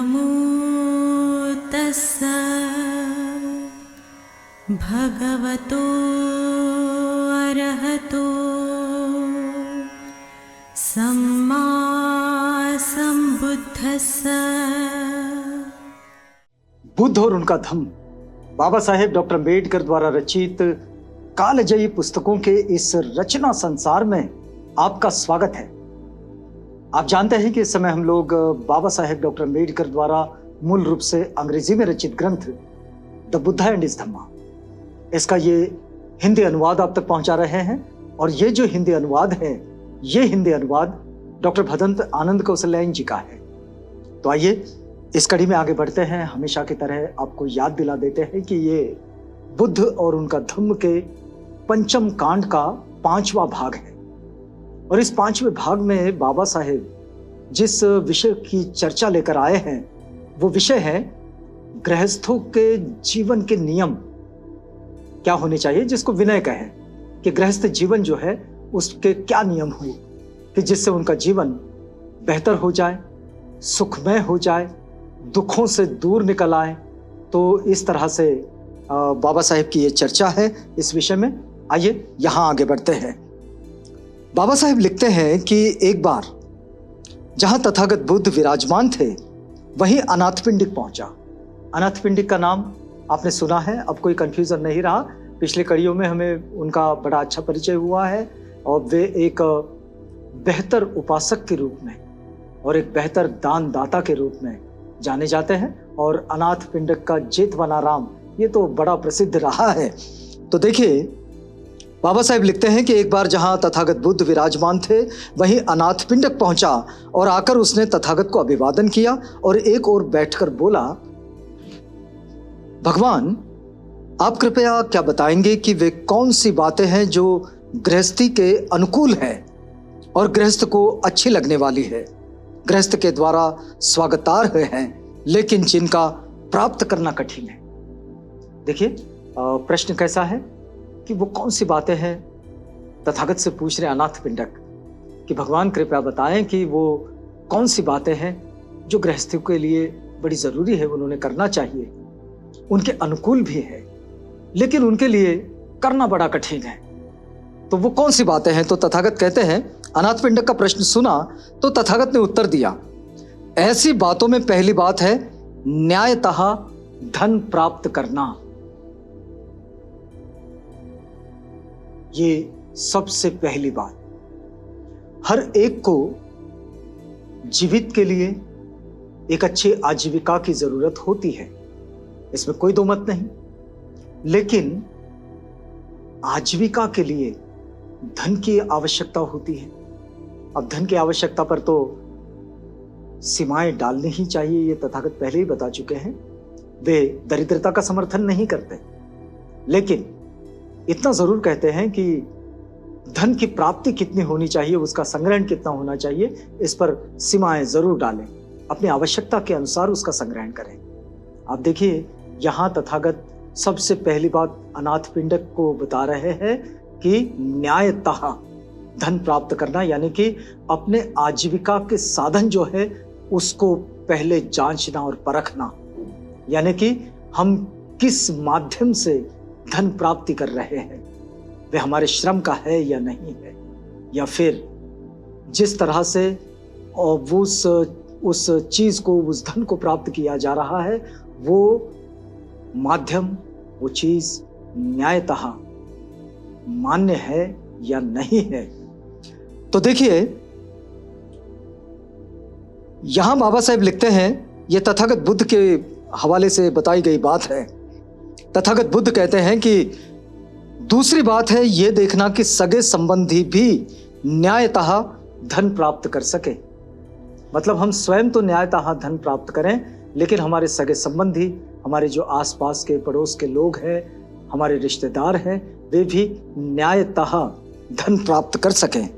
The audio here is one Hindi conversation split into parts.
नमो तस्स भगवतो अरहतो सम्मा सम्बुद्धस्स। बुद्ध और उनका धम्म बाबा साहेब डॉक्टर अम्बेडकर द्वारा रचित कालजयी पुस्तकों के इस रचना संसार में आपका स्वागत है। आप जानते हैं कि इस समय हम लोग बाबा साहेब डॉक्टर अम्बेडकर द्वारा मूल रूप से अंग्रेजी में रचित ग्रंथ द बुद्धा एंड हिज धम्मा, इसका ये हिंदी अनुवाद आप तक पहुंचा रहे हैं। और ये जो हिंदी अनुवाद है, ये हिंदी अनुवाद डॉक्टर भदंत आनंद कौशल्यायन जी का है। तो आइए इस कड़ी में आगे बढ़ते हैं। हमेशा की तरह आपको याद दिला देते हैं कि ये बुद्ध और उनका धम्म के पंचम कांड का 5वां भाग है। और इस 5वें भाग में बाबा साहेब जिस विषय की चर्चा लेकर आए हैं वो विषय है गृहस्थों के जीवन के नियम क्या होने चाहिए, जिसको विनय कहें कि गृहस्थ जीवन जो है उसके क्या नियम हो कि जिससे उनका जीवन बेहतर हो जाए, सुखमय हो जाए, दुखों से दूर निकल आए। तो इस तरह से बाबा साहेब की ये चर्चा है इस विषय में। आइए यहां आगे बढ़ते हैं। बाबा साहेब लिखते हैं कि एक बार जहां तथागत बुद्ध विराजमान थे वहीं अनाथपिंडिक पहुंचा। अनाथपिंडिक का नाम आपने सुना है, अब कोई कंफ्यूजन नहीं रहा। पिछले कड़ियों में हमें उनका बड़ा अच्छा परिचय हुआ है और वे एक बेहतर उपासक के रूप में और एक बेहतर दान दाता के रूप में जाने जाते हैं। और अनाथपिंडिक का जेतवनाराम ये तो बड़ा प्रसिद्ध रहा है। तो देखिए बाबा साहेब लिखते हैं कि एक बार जहां तथागत बुद्ध विराजमान थे वहीं अनाथपिंडिक पहुंचा और आकर उसने तथागत को अभिवादन किया और एक ओर बैठकर बोला, भगवान आप कृपया क्या बताएंगे कि वे कौन सी बातें हैं जो गृहस्थी के अनुकूल है और गृहस्थ को अच्छी लगने वाली है, गृहस्थ के द्वारा स्वागतार्ह हैं, लेकिन जिनका प्राप्त करना कठिन है। देखिए प्रश्न कैसा है कि वो कौन सी बातें हैं, तथागत से पूछ रहे अनाथपिंडिक कि भगवान कृपया बताएं कि वो कौन सी बातें हैं जो गृहस्थियों के लिए बड़ी जरूरी है, उन्होंने करना चाहिए, उनके अनुकूल भी है, लेकिन उनके लिए करना बड़ा कठिन है। तो वो कौन सी बातें हैं? तो तथागत कहते हैं, अनाथपिंडिक का प्रश्न सुना तो तथागत ने उत्तर दिया, ऐसी बातों में पहली बात है न्यायतः धन प्राप्त करना। ये सबसे पहली बात। हर एक को जीवित के लिए एक अच्छी आजीविका की जरूरत होती है, इसमें कोई दो मत नहीं। लेकिन आजीविका के लिए धन की आवश्यकता होती है। अब धन की आवश्यकता पर तो सीमाएं डालनी ही चाहिए, ये तथागत पहले ही बता चुके हैं। वे दरिद्रता का समर्थन नहीं करते, लेकिन इतना जरूर कहते हैं कि धन की प्राप्ति कितनी होनी चाहिए, उसका संग्रहण कितना होना चाहिए, इस पर सीमाएं जरूर डालें, अपनी आवश्यकता के अनुसार उसका संग्रहण करें। आप देखिए यहां तथागत सबसे पहली बात अनाथपिंडिक को बता रहे हैं कि न्यायतः धन प्राप्त करना, यानी कि अपने आजीविका के साधन जो है उसको पहले जांचना और परखना, यानी कि हम किस माध्यम से धन प्राप्ति कर रहे हैं, वे हमारे श्रम का है या नहीं है, या फिर जिस तरह से उस चीज को, उस धन को प्राप्त किया जा रहा है, वो माध्यम, वो चीज न्यायतः मान्य है या नहीं है। तो देखिए यहां बाबा साहेब लिखते हैं, यह तथागत बुद्ध के हवाले से बताई गई बात है। तथागत बुद्ध कहते हैं कि दूसरी बात है यह देखना कि सगे संबंधी भी न्यायतः धन प्राप्त कर सके। मतलब हम स्वयं तो न्यायतः धन प्राप्त करें, लेकिन हमारे सगे संबंधी, हमारे जो आसपास के पड़ोस के लोग हैं, हमारे रिश्तेदार हैं, वे भी न्यायतः धन प्राप्त कर सकें।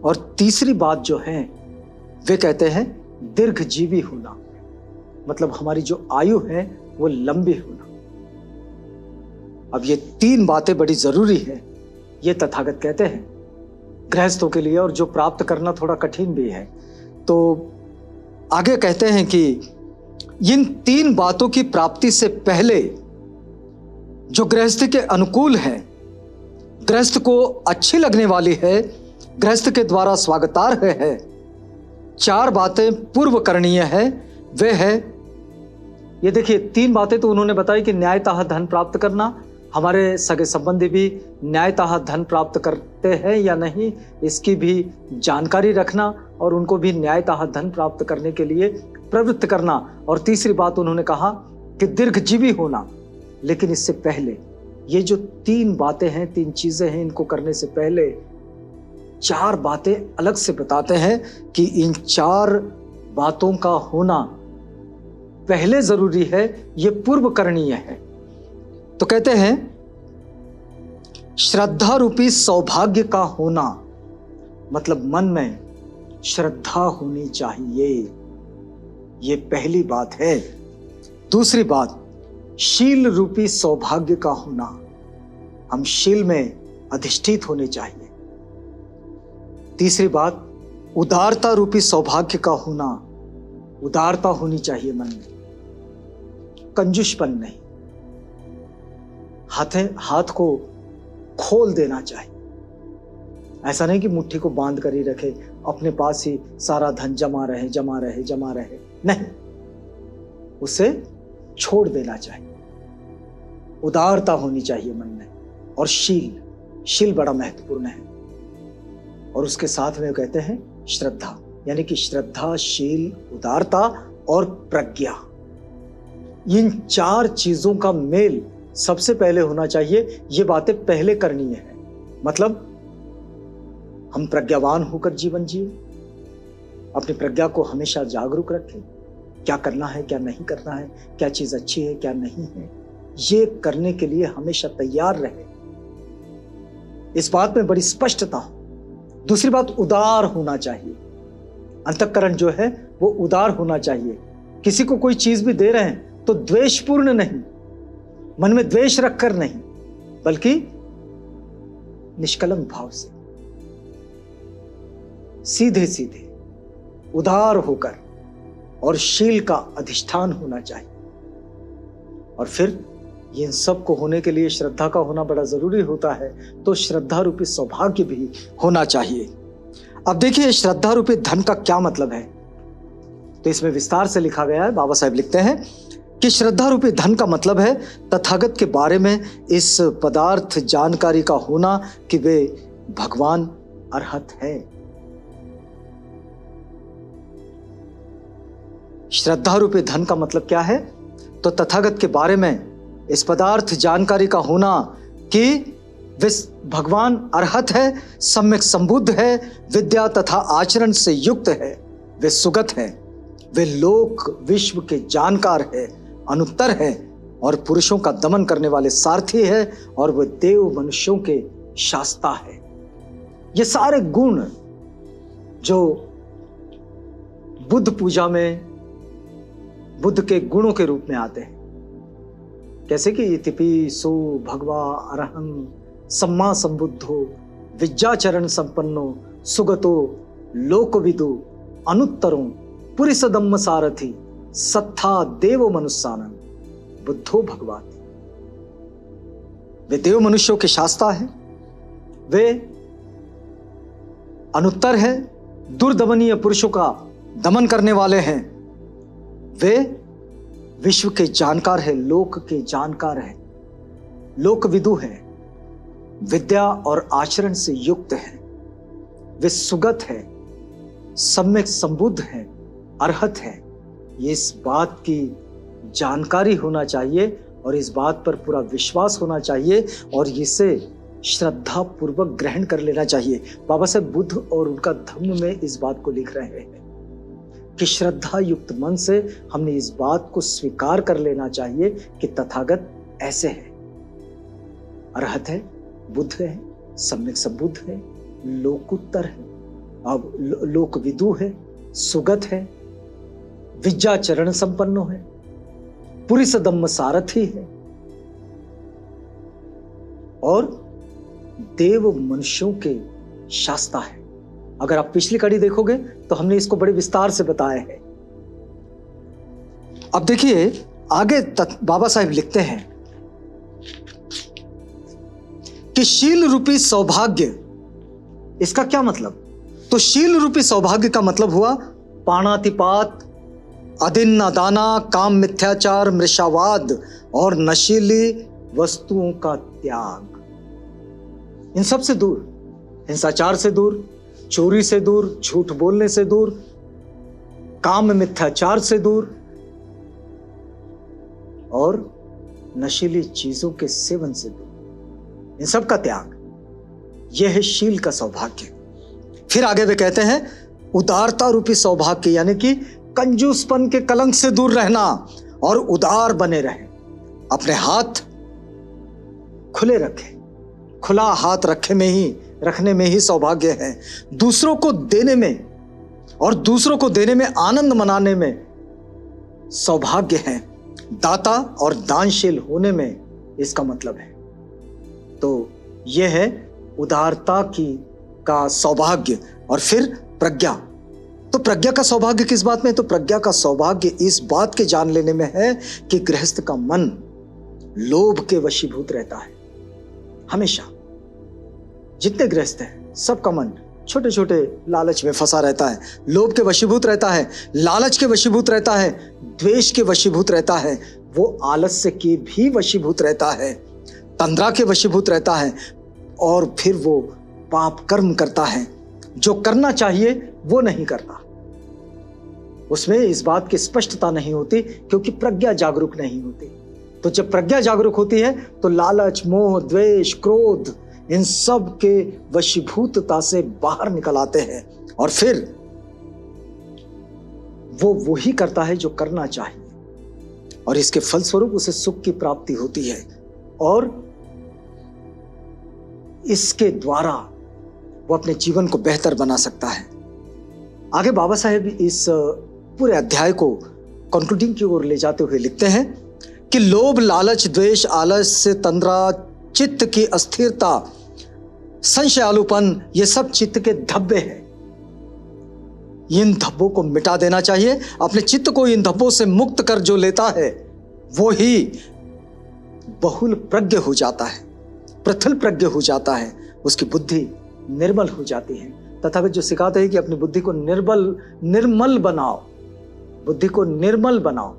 और तीसरी बात जो है वे कहते हैं दीर्घजीवी होना, मतलब हमारी जो आयु है वो लंबी होना। अब ये 3 बातें बड़ी जरूरी है, ये तथागत कहते हैं गृहस्थों के लिए, और जो प्राप्त करना थोड़ा कठिन भी है। तो आगे कहते हैं कि इन 3 बातों की प्राप्ति से पहले जो गृहस्थ के अनुकूल है, गृहस्थ को अच्छी लगने वाली है, गृहस्थ के द्वारा स्वागतार्ह है, 4 बातें पूर्व करणीय है। वे है, ये देखिए 3 बातें तो उन्होंने बताई कि न्यायतः धन प्राप्त करना, हमारे सगे संबंधी भी न्यायतः धन प्राप्त करते हैं या नहीं इसकी भी जानकारी रखना और उनको भी न्यायतः धन प्राप्त करने के लिए प्रवृत्त करना। और तीसरी बात उन्होंने कहा कि दीर्घजीवी होना। लेकिन इससे पहले ये जो 3 बातें हैं, 3 चीजें हैं, इनको करने से पहले 4 बातें अलग से बताते हैं कि इन 4 बातों का होना पहले जरूरी है, ये पूर्व करणीय है। तो कहते हैं श्रद्धा रूपी सौभाग्य का होना, मतलब मन में श्रद्धा होनी चाहिए, ये पहली बात है। दूसरी बात, शील रूपी सौभाग्य का होना, हम शील में अधिष्ठित होने चाहिए। तीसरी बात, उदारता रूपी सौभाग्य का होना, उदारता होनी चाहिए मन में, कंजूसपन नहीं, हाथ को खोल देना चाहिए। ऐसा नहीं कि मुट्ठी को बांध कर ही रखे, अपने पास ही सारा धन जमा रहे, नहीं, उसे छोड़ देना चाहिए। उदारता होनी चाहिए मन में। और शील बड़ा महत्वपूर्ण है। और उसके साथ में कहते हैं श्रद्धा, यानी कि श्रद्धा, शील, उदारता और प्रज्ञा, इन 4 चीजों का मेल सबसे पहले होना चाहिए। ये बातें पहले करनी है। मतलब हम प्रज्ञावान होकर जीवन जिए, अपनी प्रज्ञा को हमेशा जागरूक रखें, क्या करना है, क्या नहीं करना है, क्या चीज अच्छी है, क्या नहीं है, ये करने के लिए हमेशा तैयार रहे। इस बात में बड़ी स्पष्टता हो। दूसरी बात, उदार होना चाहिए। अंतःकरण जो है वो उदार होना चाहिए। किसी को कोई चीज भी दे रहे हैं तो द्वेषपूर्ण नहीं, मन में द्वेष रखकर नहीं, बल्कि निष्कलंक भाव से, सीधे सीधे उदार होकर, और शील का अधिष्ठान होना चाहिए। और फिर इन सब को होने के लिए श्रद्धा का होना बड़ा जरूरी होता है। तो श्रद्धा रूपी सौभाग्य भी होना चाहिए। अब देखिए श्रद्धा रूपी धन का क्या मतलब है। तो इसमें विस्तार से लिखा गया है। बाबा साहब लिखते हैं कि श्रद्धा रूपी धन का मतलब है तथागत के बारे में इस पदार्थ जानकारी का होना कि वे भगवान अर्हत है। श्रद्धा रूपी धन का मतलब क्या है? तो तथागत के बारे में इस पदार्थ जानकारी का होना कि वे भगवान अर्हत है, सम्यक संबुद्ध है, विद्या तथा आचरण से युक्त है, वे सुगत है, वे लोक विश्व के जानकार है, अनुत्तर है और पुरुषों का दमन करने वाले सारथी है, और वे देव मनुष्यों के शास्ता है। ये सारे गुण जो बुद्ध पूजा में बुद्ध के गुणों के रूप में आते हैं, कैसे कि इतिपि सो भगवा अरहं सम्मा संबुद्धो विद्याचरण संपन्नो सुगतो लोकविदु अनुत्तरो पुरिसदम्म सारथि सत्था देव मनुष्यानम बुद्धो भगवान। वे देव मनुष्यों के शास्ता है, वे अनुत्तर है, दुर्दमनीय पुरुषों का दमन करने वाले हैं, वे विश्व के जानकार है, लोक के जानकार है, लोकविदु है, विद्या और आचरण से युक्त है, वे सुगत है, सम्यक संबुद्ध है, अर्हत है। ये इस बात की जानकारी होना चाहिए और इस बात पर पूरा विश्वास होना चाहिए और इसे श्रद्धा पूर्वक ग्रहण कर लेना चाहिए। बाबा साहब बुद्ध और उनका धम्म में इस बात को लिख रहे हैं कि श्रद्धा युक्त मन से हमने इस बात को स्वीकार कर लेना चाहिए कि तथागत ऐसे है, अर्हत है, बुद्ध है, सम्यक संबुद्ध है, लोकोत्तर है, अब लोकविदु है, सुगत है, विद्याचरण संपन्नो है, पुरिसदम्म सारथी है और देव मनुष्यों के शास्ता है। अगर आप पिछली कड़ी देखोगे तो हमने इसको बड़े विस्तार से बताया है। अब देखिए आगे बाबा साहेब लिखते हैं कि शील रूपी सौभाग्य, इसका क्या मतलब? तो शील रूपी सौभाग्य का मतलब हुआ पाणातिपात, अदिन्न दाना, काम मिथ्याचार, मृषावाद और नशीली वस्तुओं का त्याग। इन सब से दूर, हिंसाचार से दूर, चोरी से दूर, झूठ बोलने से दूर, काम मिथ्याचार से दूर और नशीली चीजों के सेवन से दूर, इन सब का त्याग, यह है शील का सौभाग्य। फिर आगे वे कहते हैं उदारता रूपी सौभाग्य, यानी कि कंजूसपन के कलंक से दूर रहना और उदार बने रहें। अपने हाथ खुले रखें, खुला हाथ रखने में ही सौभाग्य है। दूसरों को देने में और दूसरों को देने में आनंद मनाने में सौभाग्य है। दाता और दानशील होने में इसका मतलब है। तो यह है उदारता का सौभाग्य। और फिर प्रज्ञा, तो प्रज्ञा का सौभाग्य किस बात में? तो प्रज्ञा का सौभाग्य इस बात के जान लेने में है कि गृहस्थ का मन लोभ के वशीभूत रहता है। हमेशा जितने गृहस्थ हैं सबका मन छोटे छोटे लालच में फंसा रहता है, लोभ के वशीभूत रहता है, लालच के वशीभूत रहता है, द्वेष के वशीभूत रहता है, वो आलस्य के भी वशीभूत रहता है, तंद्रा के वशीभूत रहता है और फिर वो पाप कर्म करता है। जो करना चाहिए वो नहीं करता। उसमें इस बात की स्पष्टता नहीं होती क्योंकि प्रज्ञा जागरूक नहीं होती। तो जब प्रज्ञा जागरूक होती है तो लालच, मोह, द्वेष, क्रोध, इन सब के वशीभूतता से बाहर निकल आते हैं और फिर वो वही करता है जो करना चाहिए और इसके फलस्वरूप उसे सुख की प्राप्ति होती है और इसके द्वारा वो अपने जीवन को बेहतर बना सकता है। आगे बाबा साहेब इस पूरे अध्याय को कंक्लूडिंग की ओर ले जाते हुए लिखते हैं कि लोभ, लालच, द्वेष, आलस्य, तंद्रा, चित्त की अस्थिरता, संशयालुपन, ये सब चित्त के धब्बे हैं। इन धब्बों को मिटा देना चाहिए। अपने चित्त को इन धब्बों से मुक्त कर जो लेता है वो ही बहुल प्रज्ञ हो जाता है, प्रथल प्रज्ञ हो जाता है, उसकी बुद्धि निर्मल हो जाती है। तथागत जो सिखाते हैं कि अपनी बुद्धि को निर्मल बनाओ, बुद्धि को निर्मल बनाओ,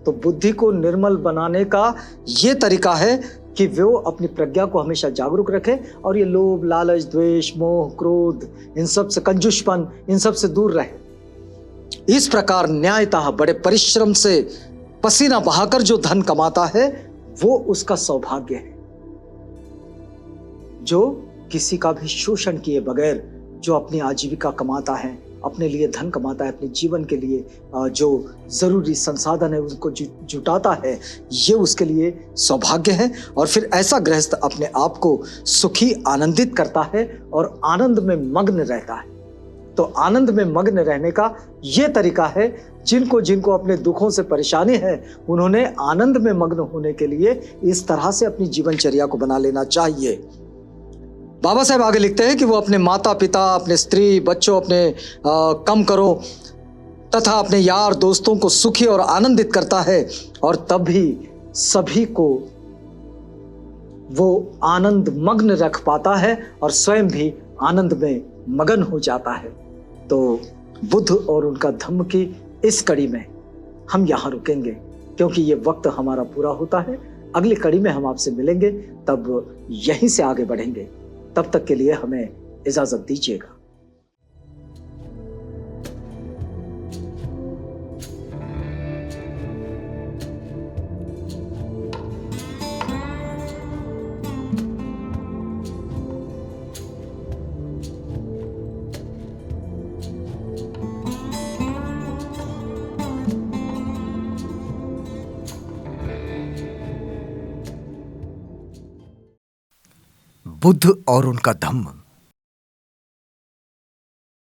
तो बुद्धि को निर्मल बनाने का यह तरीका है कि वो अपनी प्रज्ञा को हमेशा जागरूक रखे और ये लोभ, लालच, द्वेष, मोह, क्रोध, इन सब से, कंजूसपन, इन सब से दूर रहे। इस प्रकार न्यायतः बड़े परिश्रम से पसीना बहाकर जो धन कमाता है वो उसका सौभाग्य है। जो किसी का भी शोषण किए बगैर जो अपनी आजीविका कमाता है, अपने लिए धन कमाता है, अपने जीवन के लिए जो जरूरी संसाधन है उनको जुटाता है, ये उसके लिए सौभाग्य है। और फिर ऐसा गृहस्थ अपने आप को सुखी, आनंदित करता है और आनंद में मग्न रहता है। तो आनंद में मग्न रहने का ये तरीका है, जिनको अपने दुखों से परेशानी है उन्होंने आनंद में मग्न होने के लिए इस तरह से अपनी जीवनचर्या को बना लेना चाहिए। बाबा साहेब आगे लिखते हैं कि वो अपने माता पिता, अपने स्त्री, बच्चों, अपने कम करो तथा अपने यार दोस्तों को सुखी और आनंदित करता है और तब भी सभी को वो आनंद मग्न रख पाता है और स्वयं भी आनंद में मगन हो जाता है। तो बुद्ध और उनका धम्म की इस कड़ी में हम यहाँ रुकेंगे क्योंकि ये वक्त हमारा पूरा होता है। अगली कड़ी में हम आपसे मिलेंगे, तब यहीं से आगे बढ़ेंगे। तब तक के लिए हमें इजाजत दीजिएगा। बुद्ध और उनका धम्म।